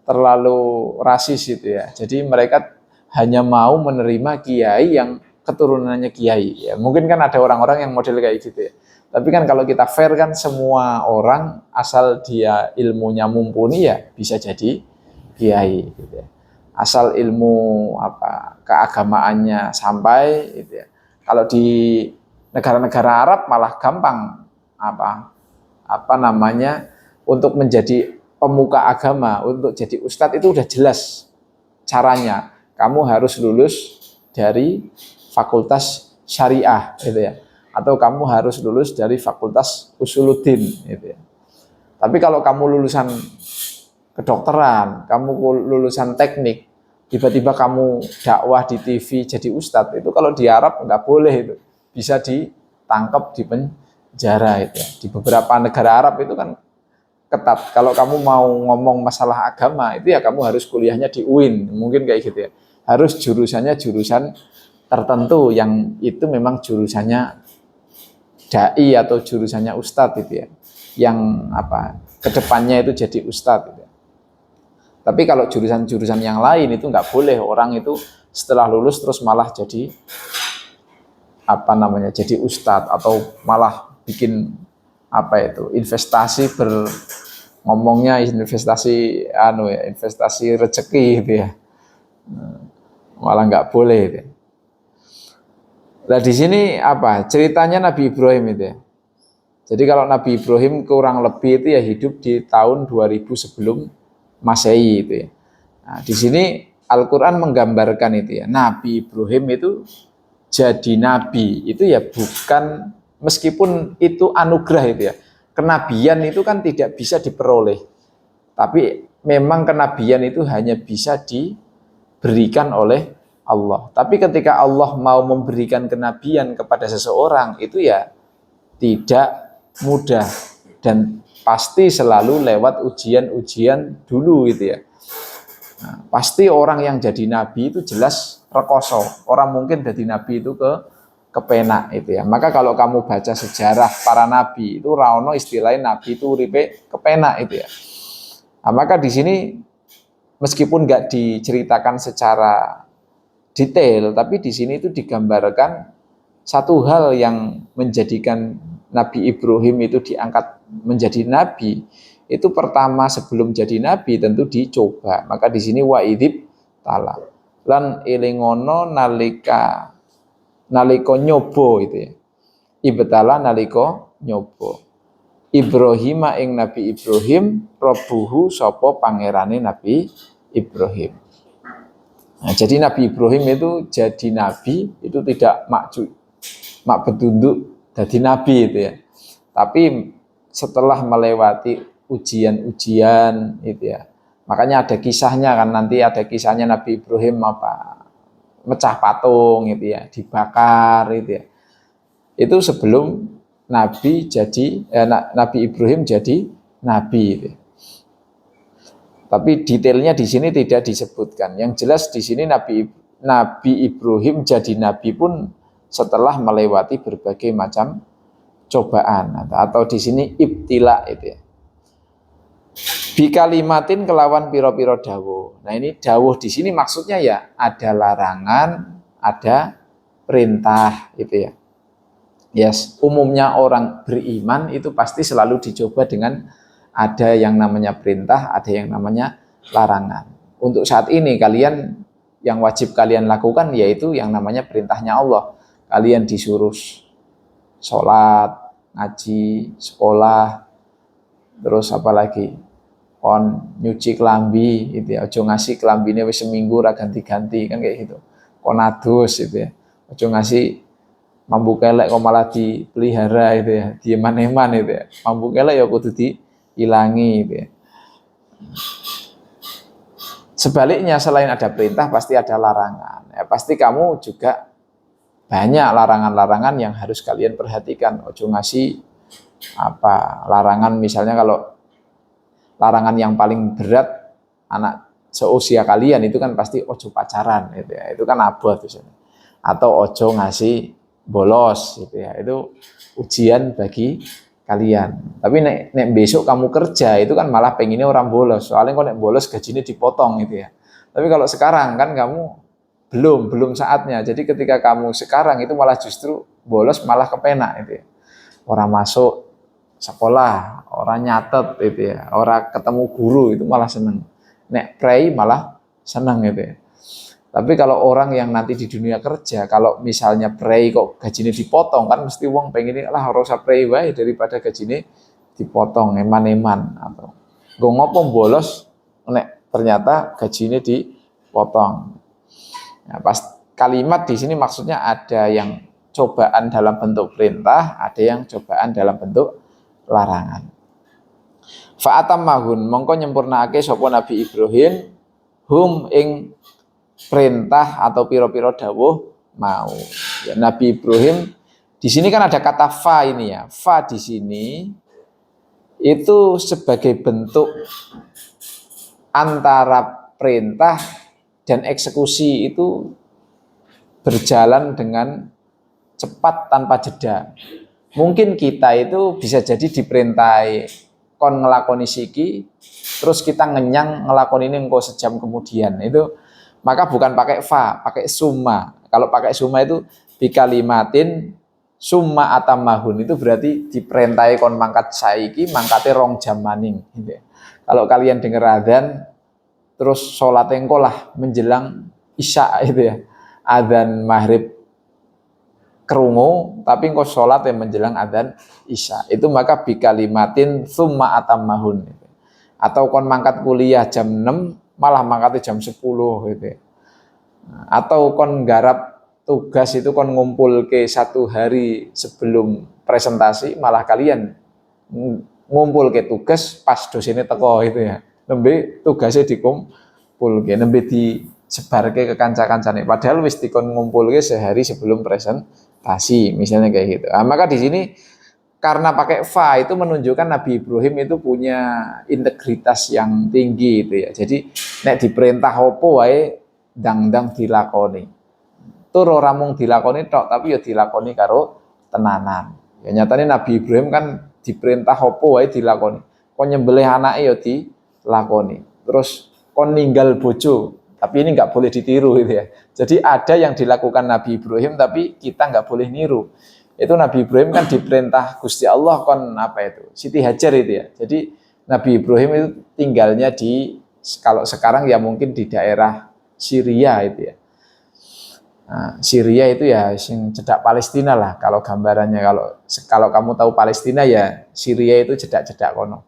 terlalu rasis itu ya. Jadi mereka hanya mau menerima kiai yang keturunannya kiai ya. Mungkin kan ada orang-orang yang model kayak gitu ya. Tapi kan kalau kita fair kan semua orang asal dia ilmunya mumpuni ya bisa jadi kiai gitu ya. Asal ilmu keagamaannya sampai gitu ya. Kalau di negara-negara Arab malah gampang untuk menjadi pemuka agama, untuk jadi ustadz itu udah jelas caranya. Kamu harus lulus dari fakultas syariah gitu ya. Atau kamu harus lulus dari fakultas usuluddin gitu ya. Tapi kalau kamu lulusan kedokteran, kamu lulusan teknik, tiba-tiba kamu dakwah di TV jadi ustadz, itu kalau di Arab nggak boleh itu. Bisa ditangkap di penjara itu. Di beberapa negara Arab itu kan ketat. Kalau kamu mau ngomong masalah agama, itu ya kamu harus kuliahnya di UIN, mungkin kayak gitu ya. Harus jurusannya jurusan tertentu yang itu memang jurusannya dai atau jurusannya ustadz itu ya. Yang kedepannya itu jadi ustadz gitu. Tapi kalau jurusan-jurusan yang lain itu nggak boleh orang itu setelah lulus terus malah jadi jadi ustadz atau malah bikin investasi ngomongnya investasi investasi rezeki gitu ya. Malah nggak boleh gitu. Nah di sini ceritanya Nabi Ibrahim itu ya. Jadi kalau Nabi Ibrahim kurang lebih itu ya hidup di tahun 2000 sebelum Masehi itu ya. Nah, di sini Al-Qur'an menggambarkan itu ya. Nabi Ibrahim itu jadi nabi itu ya bukan, meskipun itu anugerah itu ya. Kenabian itu kan tidak bisa diperoleh. Tapi memang kenabian itu hanya bisa diberikan oleh Allah. Tapi ketika Allah mau memberikan kenabian kepada seseorang itu ya tidak mudah dan pasti selalu lewat ujian-ujian dulu gitu ya. Nah, pasti orang yang jadi nabi itu jelas rekoso. Orang mungkin jadi nabi itu kepenak itu ya. Maka kalau kamu baca sejarah para nabi itu raono istilahnya nabi itu uripe kepenak itu ya. Nah, maka di sini meskipun nggak diceritakan secara detail, tapi di sini itu digambarkan satu hal yang menjadikan Nabi Ibrahim itu diangkat menjadi nabi. Itu pertama sebelum jadi nabi tentu dicoba. Maka di sini wa'idib tala lan elingono nalika nyoba itu ya. Ibtala nalika nyoba. Ibrahim ing Nabi Ibrahim rabbuhu sapa pangerane Nabi Ibrahim. Nah, jadi Nabi Ibrahim itu jadi nabi itu tidak mak betunduk jadi nabi itu ya. Tapi setelah melewati ujian-ujian itu ya. Makanya ada kisahnya kan, nanti ada kisahnya Nabi Ibrahim mecah patung itu ya, dibakar itu ya. Itu sebelum Nabi Ibrahim jadi nabi itu. Tapi detailnya di sini tidak disebutkan. Yang jelas di sini Nabi Ibrahim jadi nabi pun setelah melewati berbagai macam cobaan atau di sini ibtila itu ya. Bi kalimatin kelawan piro-piro dawuh. Nah ini dawuh di sini maksudnya ya ada larangan, ada perintah itu ya. Yes, umumnya orang beriman itu pasti selalu dicoba dengan ada yang namanya perintah, ada yang namanya larangan. Untuk saat ini kalian yang wajib kalian lakukan yaitu yang namanya perintahnya Allah. Kalian disuruh sholat, ngaji, sekolah, terus apa lagi? Kon nyuci kelambi itu ya. Ojo ngasih kelambine wis seminggu ra ganti-ganti kan kayak gitu. Kon adus itu ya. Ojo ngasih mambu kelek kok malah dipelihara itu ya. Dieman-eman itu ya. Mambu kelek ya kudu diilangi itu ya. Sebaliknya selain ada perintah pasti ada larangan. Ya, pasti kamu juga banyak larangan-larangan yang harus kalian perhatikan. Ojo ngasih larangan misalnya kalau larangan yang paling berat anak seusia kalian itu kan pasti ojo pacaran gitu ya. Itu kan abot misalnya. Atau ojo ngasih bolos gitu ya. Itu ujian bagi kalian. Tapi nek besok kamu kerja itu kan malah pengennya orang bolos. Soalnya kalau nek bolos gajinya dipotong gitu ya. Tapi kalau sekarang kan kamu belum saatnya. Jadi ketika kamu sekarang itu malah justru bolos malah kepenak itu ya. Orang masuk sekolah, orang nyatet itu ya, orang ketemu guru itu malah seneng. Nek prei malah seneng gitu ya. Tapi kalau orang yang nanti di dunia kerja, kalau misalnya prei kok gajinya dipotong kan mesti wong pengen lah harus prei wae daripada gajinya dipotong eman-eman atau gue ngopo bolos nek ternyata gajinya dipotong. Nah, pas kalimat di sini maksudnya ada yang cobaan dalam bentuk perintah, ada yang cobaan dalam bentuk larangan. Fa atammahun mongko nyempurnakake sapa Nabi Ibrahim hum ing perintah atau piro-piro dawuh mau. Ya, Nabi Ibrahim di sini kan ada kata fa ini ya. Fa di sini itu sebagai bentuk antara perintah dan eksekusi itu berjalan dengan cepat tanpa jeda. Mungkin kita itu bisa jadi diperintahi kon ngelakoni siki, terus kita ngenyang ngelakoni ini engkau sejam kemudian. Itu maka bukan pakai fa, pakai summa. Kalau pakai summa itu bikalimatin summa atamahun, itu berarti diperintahi kon mangkat saiki, mangkate rong jam maning. Gitu. Kalau kalian dengar adzan, terus sholat engkau lah menjelang isya itu ya, adzan maghrib kerungu, tapi engkau sholat yang menjelang adzan isya, itu maka bikalimatin summa atamahun. Atau kon mangkat kuliah jam 6 malah mangkatnya jam 10 gitu. Atau kon garap tugas itu kon ngumpul ke 1 hari sebelum presentasi, malah kalian ngumpul ke tugas pas dosennya teko itu ya. Nembe tugasnya dikumpul ke, nembe disebarke ke kanca-kancane. Padahal wis dikon ngumpulke sehari sebelum presentasi, misalnya kayak gitu. Nah, maka di sini karena pakai fa itu menunjukkan Nabi Ibrahim itu punya integritas yang tinggi itu ya. Jadi nek diperintah opo wae dang-dang dilakoni. Tur ora mung dilakoni tok, tapi ya dilakoni karo tenanan. Ya nyatanya Nabi Ibrahim kan diperintah opo wae dilakoni. Kon nyembelih anake ya dilakoni. Terus kon ninggal bojo, tapi ini nggak boleh ditiru gitu ya. Jadi ada yang dilakukan Nabi Ibrahim tapi kita nggak boleh niru. Itu Nabi Ibrahim kan diperintah Gusti Allah kon apa itu? Siti Hajar itu ya. Jadi Nabi Ibrahim itu tinggalnya di, kalau sekarang ya mungkin di daerah Syria itu ya. Nah, Syria itu ya sing cedak Palestina lah kalau gambarannya, kalau kamu tahu Palestina ya Syria itu cedak-cedak kono.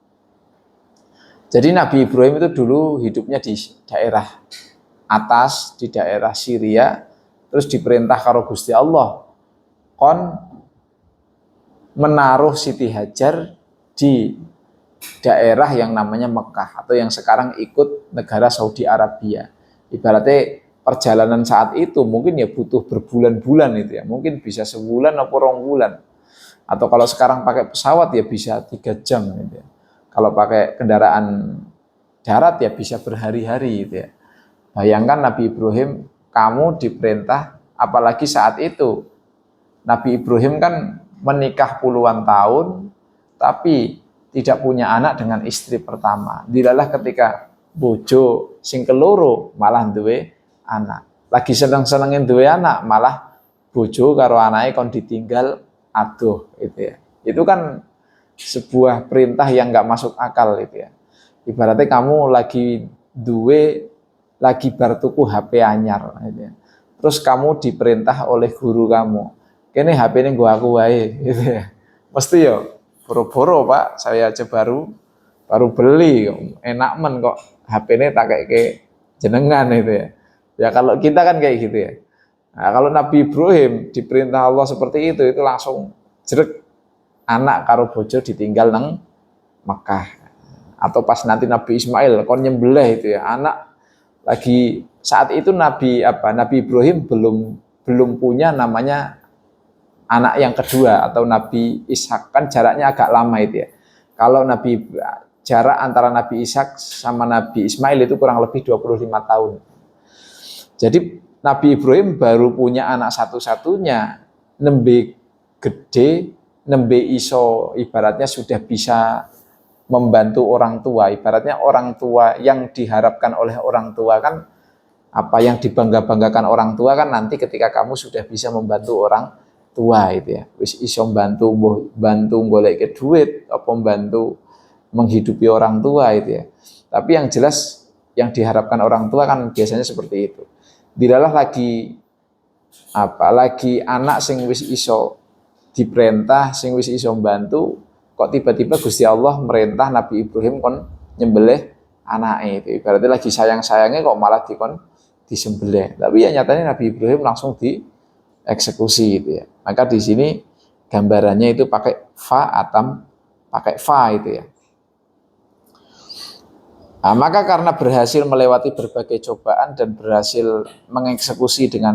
Jadi Nabi Ibrahim itu dulu hidupnya di daerah atas, di daerah Syria, terus diperintah karo Gusti Allah kon menaruh Siti Hajar di daerah yang namanya Mekah atau yang sekarang ikut negara Saudi Arabia. Ibaratnya perjalanan saat itu mungkin ya butuh berbulan-bulan itu ya, mungkin bisa sebulan atau 2 bulan. Atau kalau sekarang pakai pesawat ya bisa 3 jam gitu ya. Kalau pakai kendaraan darat ya bisa berhari-hari gitu ya. Bayangkan Nabi Ibrahim, kamu diperintah, apalagi saat itu Nabi Ibrahim kan menikah puluhan tahun, tapi tidak punya anak dengan istri pertama. Dilalah ketika bojo sing keloro malah duwe anak. Lagi seneng-senengin duwe anak, malah bojo karo anake kon ditinggal aduh itu ya. Itu kan sebuah perintah yang nggak masuk akal itu ya. Ibaratnya kamu lagi bar tuku HP anyar gitu ya. Terus kamu diperintah oleh guru kamu, kene HP ini gua aku wae gitu ya. Mesti ya boro-boro Pak, saya aja baru beli, enak men kok HP ini tak kayak jenengan itu ya. Ya kalau kita kan kayak gitu ya. Nah, kalau Nabi Ibrahim diperintah Allah seperti itu langsung jerek, anak karo bojo ditinggal nang Mekah. Atau pas nanti Nabi Ismail kon nyembelih itu ya, anak lagi saat itu Nabi Ibrahim belum punya namanya anak yang kedua atau Nabi Ishak, kan jaraknya agak lama itu ya. Kalau jarak antara Nabi Ishak sama Nabi Ismail itu kurang lebih 25 tahun. Jadi Nabi Ibrahim baru punya anak satu-satunya, nembe gede, nembe iso, ibaratnya sudah bisa membantu orang tua. Ibaratnya orang tua yang diharapkan oleh orang tua kan, apa yang dibangga-banggakan orang tua kan nanti ketika kamu sudah bisa membantu orang tua itu ya. Wis iso bantu golek ke duit, apa membantu menghidupi orang tua itu ya. Tapi yang jelas yang diharapkan orang tua kan biasanya seperti itu. Dilalah lagi anak sing wis iso diperintah, sing wis iso bantu, kok tiba-tiba Gusti Allah merintah Nabi Ibrahim kon nyembelih anake itu. Ibaratnya lagi sayang-sayangnya kok malah dikon disembelih. Tapi ya nyatanya Nabi Ibrahim langsung dieksekusi gitu ya. Maka di sini gambarannya itu pakai fa itu ya. Nah, maka karena berhasil melewati berbagai cobaan dan berhasil mengeksekusi dengan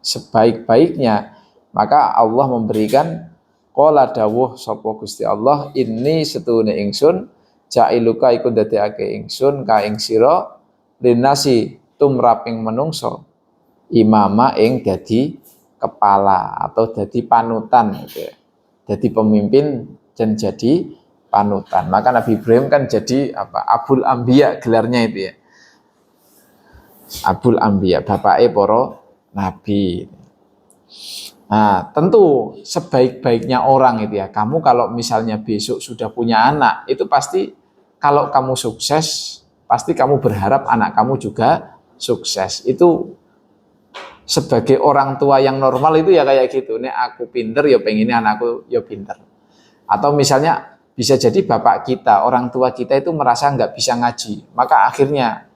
sebaik-baiknya, maka Allah memberikan qala dawuh sapa Gusti Allah, inni setune ingsun jailuka iku dadekake ingsun ka ing sira linasi tumraping menungso imama ing dadi kepala atau dadi panutan gitu ya. Jadi pemimpin dan jadi panutan. Maka Nabi Ibrahim kan jadi apa? Abul Anbiya gelarnya itu ya. Abul Anbiya, bapake para nabi. Nah, tentu sebaik-baiknya orang itu ya. Kamu kalau misalnya besok sudah punya anak, itu pasti kalau kamu sukses, pasti kamu berharap anak kamu juga sukses. Itu sebagai orang tua yang normal itu ya kayak gitu. Nek aku pinter ya pengennya anakku ya pinter. Atau misalnya bisa jadi bapak kita, orang tua kita itu merasa nggak bisa ngaji. Maka akhirnya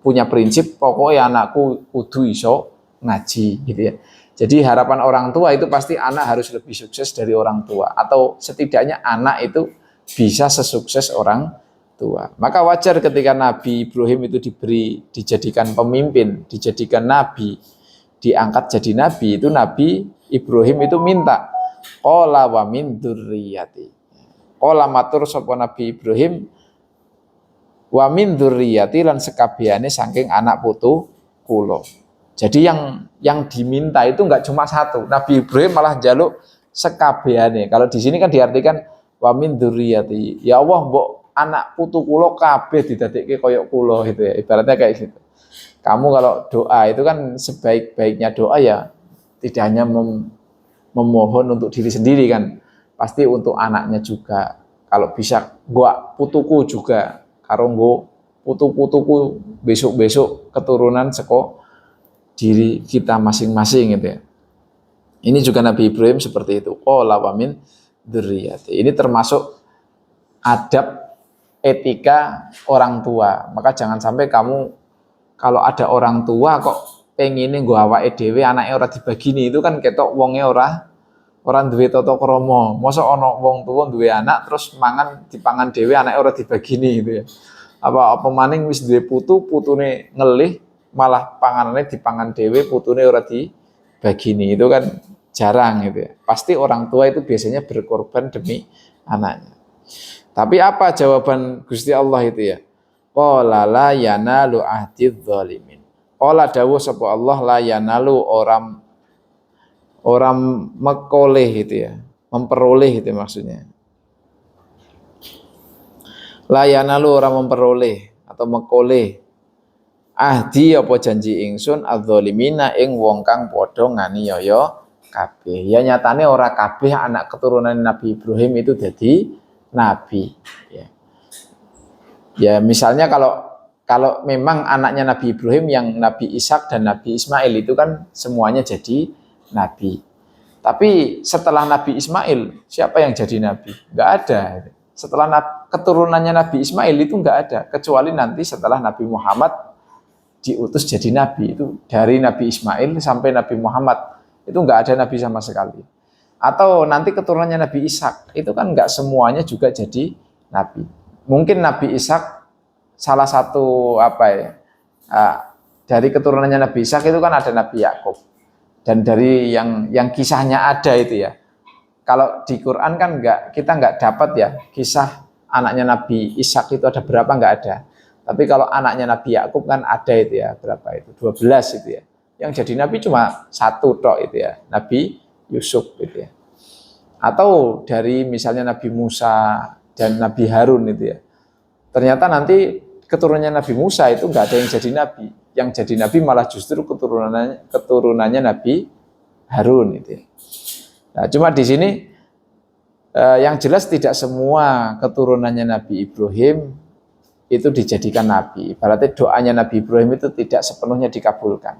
punya prinsip pokoknya anakku kudu iso ngaji gitu ya. Jadi harapan orang tua itu pasti anak harus lebih sukses dari orang tua, atau setidaknya anak itu bisa sesukses orang tua. Maka wajar ketika Nabi Ibrahim itu dijadikan pemimpin, dijadikan nabi, diangkat jadi nabi, itu Nabi Ibrahim itu minta qala wa min dzurriyyati. Qala matur sapa Nabi Ibrahim wa min dzurriyyati lan sekabehane saking anak putu kula. Jadi yang diminta itu enggak cuma satu. Nabi Ibrahim malah jaluk sekabehane. Kalau di sini kan diartikan wa min dzurriyyati. Ya Allah, mbok anak putu kula kabeh didadekke kaya kula gitu ya. Ibaratnya kayak gitu. Kamu kalau doa itu kan sebaik-baiknya doa ya tidak hanya memohon untuk diri sendiri kan. Pasti untuk anaknya juga. Kalau bisa gua putuku juga. Karo nggo putu-putuku besok-besok keturunan seko diri kita masing-masing gitu ya. Ini juga Nabi Ibrahim seperti itu. Qala wa min dzurriyyati. Ini termasuk adab etika orang tua. Maka jangan sampai kamu kalau ada orang tua kok pengine nggo awake dhewe anake ora dibagini, itu kan ketok wonge ora duwe tata krama. Mosok ana wong tuwa duwe anak terus mangan dipangan dhewe anake ora dibagini gitu ya. Apa maning wis duwe putune ngelih malah panganannya dipangan dhewe putune ora dibagini, itu kan jarang gitu ya. Pasti orang tua itu biasanya berkorban demi anaknya. Tapi apa jawaban Gusti Allah itu ya? Qala la yanalu ahdidz zalimin. Qala dawuh sapa Allah la yanalu orang mekoleh itu ya, memperoleh itu maksudnya. La yanalu orang memperoleh atau mekoleh ahdi apa janji ingsun adzalimina ing wong kang padha nganiaya kabeh. Ya nyatane ora kabeh anak keturunan Nabi Ibrahim itu jadi nabi ya. Ya misalnya kalau memang anaknya Nabi Ibrahim yang Nabi Ishak dan Nabi Ismail itu kan semuanya jadi nabi. Tapi setelah Nabi Ismail siapa yang jadi nabi? Enggak ada. Setelah keturunannya Nabi Ismail itu enggak ada, kecuali nanti setelah Nabi Muhammad diutus jadi nabi. Itu dari Nabi Ismail sampai Nabi Muhammad itu enggak ada nabi sama sekali. Atau nanti keturunannya Nabi Ishak itu kan enggak semuanya juga jadi nabi. Mungkin Nabi Ishak salah satu dari keturunannya Nabi Ishak itu kan ada Nabi Yakub, dan dari yang kisahnya ada itu ya. Kalau di Quran kan kita nggak dapat ya kisah anaknya Nabi Ishak itu ada berapa, nggak ada. Tapi kalau anaknya Nabi Yakub kan ada itu ya, berapa itu? 12 itu ya. Yang jadi nabi cuma satu tok itu ya, Nabi Yusuf itu ya. Atau dari misalnya Nabi Musa dan Nabi Harun itu ya. Ternyata nanti keturunannya Nabi Musa itu nggak ada yang jadi nabi. Yang jadi nabi malah justru keturunannya Nabi Harun itu ya. Nah, cuma di sini yang jelas tidak semua keturunannya Nabi Ibrahim itu dijadikan nabi. Berarti doanya Nabi Ibrahim itu tidak sepenuhnya dikabulkan.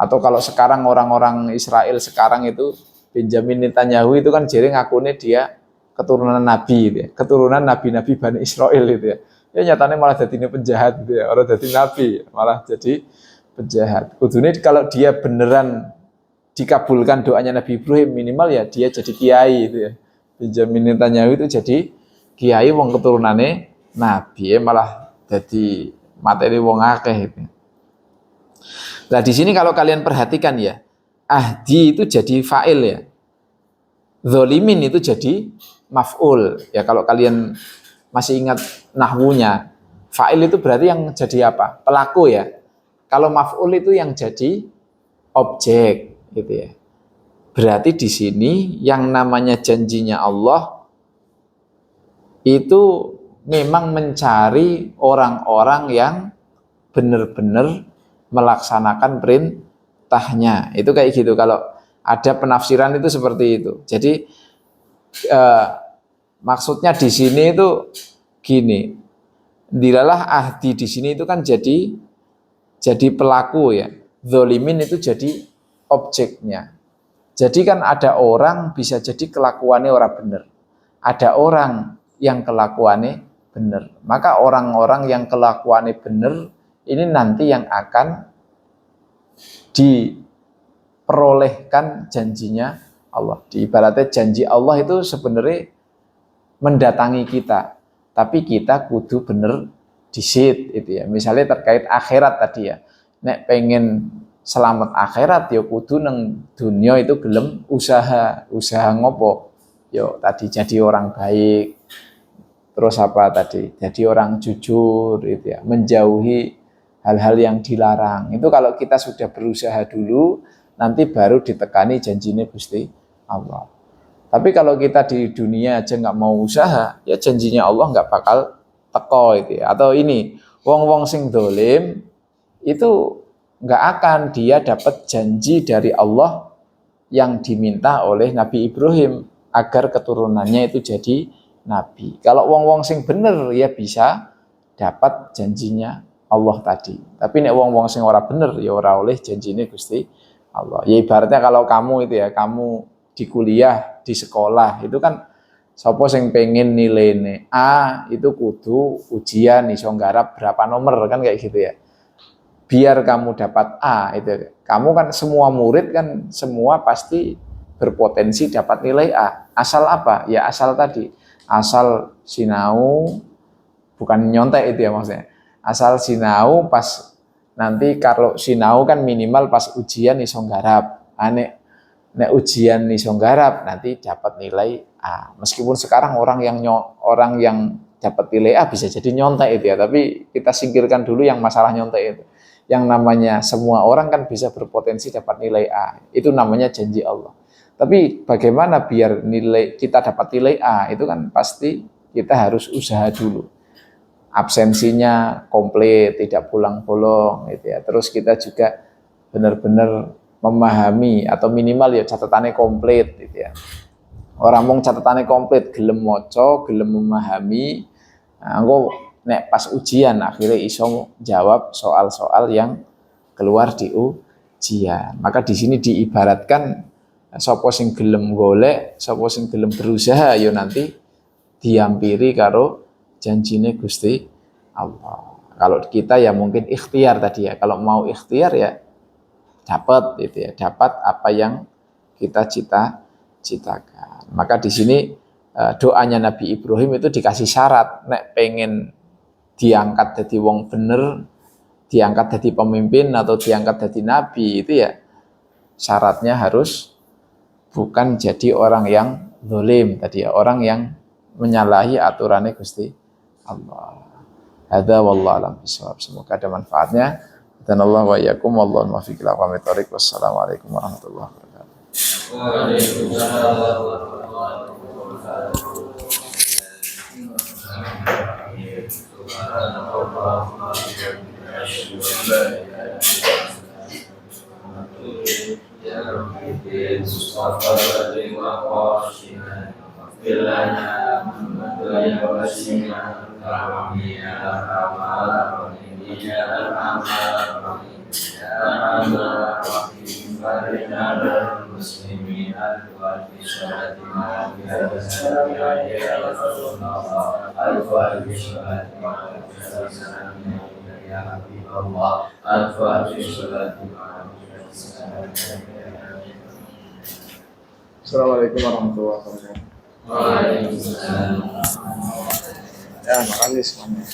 Atau kalau sekarang orang-orang Israel sekarang itu Benjamin Netanyahu itu kan jering ngakune dia keturunan nabi gitu ya. Keturunan nabi-nabi Bani Israel itu ya. Ya nyatanya malah jadi penjahat gitu ya. Orang jadi nabi malah jadi penjahat. Kudune kalau dia beneran dikabulkan doanya Nabi Ibrahim, minimal ya dia jadi kiai itu ya. Benjamin Netanyahu itu jadi kiai wong keturunannya nabi, malah jadi materi wong akeh itu. Nah di sini kalau kalian perhatikan ya, ahdi itu jadi fa'il ya, zolimin itu jadi maf'ul ya. Kalau kalian masih ingat nahwunya, fa'il itu berarti yang jadi apa? Pelaku ya. Kalau maf'ul itu yang jadi objek gitu ya. Berarti di sini yang namanya janjinya Allah itu memang mencari orang-orang yang benar-benar melaksanakan perintahnya. Itu kayak gitu. Kalau ada penafsiran itu seperti itu. Jadi maksudnya di sini itu gini. Dilalah ahdi di sini itu kan jadi pelaku ya. Zolimin itu jadi objeknya. Jadi kan ada orang bisa jadi kelakuannya orang benar. Ada orang yang kelakuannya benar. Maka orang-orang yang kelakuannya benar ini nanti yang akan diperolehkan janjinya Allah. Ibaratnya janji Allah itu sebenarnya mendatangi kita, tapi kita kudu bener disit itu ya. Misalnya terkait akhirat tadi ya, nek pengen selamat akhirat ya kudu neng dunia itu gelem usaha ngopo yo tadi jadi orang baik, terus apa tadi jadi orang jujur itu ya, menjauhi hal-hal yang dilarang. Itu kalau kita sudah berusaha dulu, nanti baru ditekani janjinya Gusti Allah. Tapi kalau kita di dunia aja nggak mau usaha, ya janjinya Allah nggak bakal teko itu ya. Atau ini, wong-wong sing dolim itu nggak akan dia dapat janji dari Allah yang diminta oleh Nabi Ibrahim agar keturunannya itu jadi nabi. Kalau wong-wong sing bener ya bisa dapat janjinya Allah tadi. Tapi nek wong-wong sing ora bener ya ora oleh janjine Gusti Allah. Ya ibaratnya kalau kamu itu ya, kamu di kuliah, di sekolah itu kan sapa sing pengen nilainya A itu kudu ujian iso nggarap berapa nomor kan kayak gitu ya. Biar kamu dapat A itu. Kamu kan semua murid kan semua pasti berpotensi dapat nilai A. Asal apa? Ya asal tadi. Asal sinau, bukan nyontek itu ya maksudnya. Asal sinau pas nanti kalau sinau kan minimal pas ujian iso nggarap. Nek ujian iso nggarap nanti dapat nilai A. Meskipun sekarang orang yang dapat nilai A bisa jadi nyontek itu ya, tapi kita singkirkan dulu yang masalah nyontek itu. Yang namanya semua orang kan bisa berpotensi dapat nilai A. Itu namanya janji Allah. Tapi bagaimana biar kita dapat nilai A? Itu kan pasti kita harus usaha dulu. Absensinya komplit, tidak pulang bolong gitu ya. Terus kita juga benar-benar memahami atau minimal ya catatannya komplit gitu ya. Orang mung catatannya komplit, gelem maca, gelem memahami. Nah, engko nek pas ujian akhirnya iso jawab soal-soal yang keluar di ujian. Maka di sini diibaratkan sapa sing gelem golek, sapa sing gelem berusaha ya nanti diampiri karo janjine Gusti Allah. Kalau kita ya mungkin ikhtiar tadi ya. Kalau mau ikhtiar ya dapat itu ya, dapat apa yang kita cita-citakan. Maka di sini doanya Nabi Ibrahim itu dikasih syarat, nek pengen diangkat jadi wong bener, diangkat jadi pemimpin atau diangkat jadi nabi itu ya syaratnya harus bukan jadi orang yang zalim tadi ya, orang yang menyalahi aturannya Gusti Allah. Hadza wallahu a'lam bishawab. Semoga ada manfaatnya. Dan Allah wa iyyakum wallahu muwaffiq ila aqwamit thoriq. Wassalamualaikum warahmatullahi wabarakatuh. Waalaikumsalam warahmatullahi wabarakatuh. Assalamualaikum warahmatullahi wabarakatuh. Waalaikumsalam. Ya, makasih semuanya.